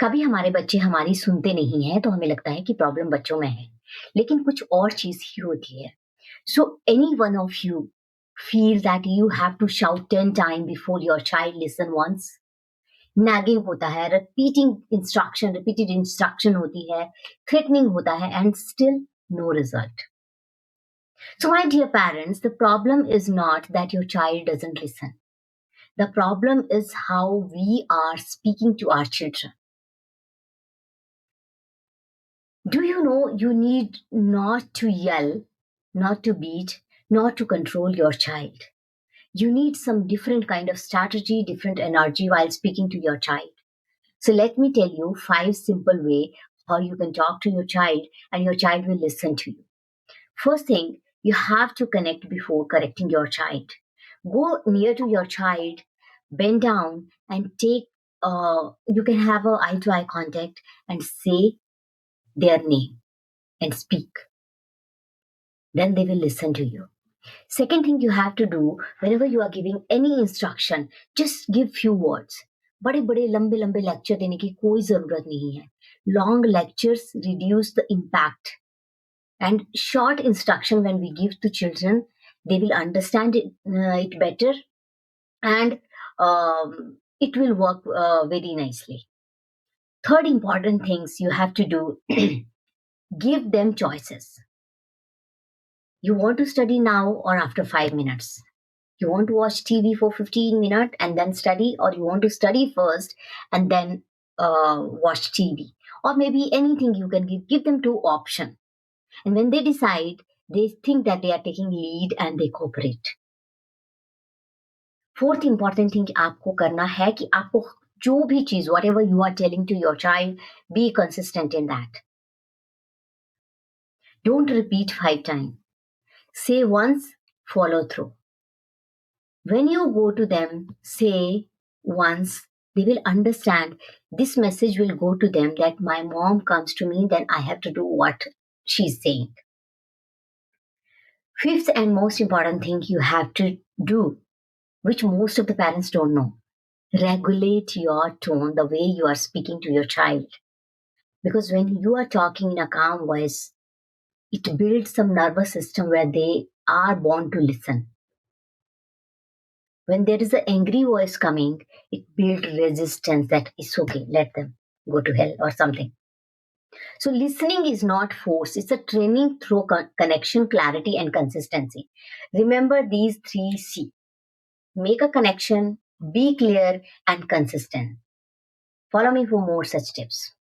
कभी हमारे बच्चे हमारी सुनते नहीं हैं, तो हमें लगता है कि प्रॉब्लम बच्चों में है, लेकिन कुछ और चीज़ ही होती है। So any one of you feel that you have to shout 10 times before your child listen once? Nagging होता है, repeated instruction होती है, threatening होता है, and still no result. So my dear parents, the problem is not that your child doesn't listen. The problem is how we are speaking to our children. Do you know you need not to yell, not to beat, not to control your child? You need some different kind of strategy, different energy while speaking to your child. So let me tell you 5 simple way how you can talk to your child and your child will listen to you. First thing, you have to connect before correcting your child. Go near to your child, bend down and you can have a eye to eye contact and say their name and speak. Then they will listen to you. Second thing you have to do whenever you are giving any instruction, just give few words. बड़े बड़े लंबे लंबे lecture देने की कोई जरूरत नहीं है. Long lectures reduce the impact. And short instruction when we give to children, they will understand it better and it will work very nicely. Third important things you have to do, give them choices. You want to study now or after 5 minutes? You want to watch TV for 15 minutes and then study, or you want to study first and then watch TV? Or maybe anything you can give them two options. And when they decide, they think that they are taking lead and they cooperate. Fourth important thing आपको करना है कि आपको जो भी चीज, whatever you are telling to your child, be consistent in that. Don't repeat 5 times. Say once, follow through. When you go to them, say once, they will understand this message will go to them that my mom comes to me, then I have to do what she's saying. Fifth and most important thing you have to do, which most of the parents don't know, regulate your tone, the way you are speaking to your child. Because when you are talking in a calm voice, it builds some nervous system where they are born to listen. When there is an angry voice coming, it builds resistance that it's okay, let them go to hell or something. So listening is not force, it's a training through connection, clarity, and consistency. Remember these 3 C. Make a connection, be clear, and consistent. Follow me for more such tips.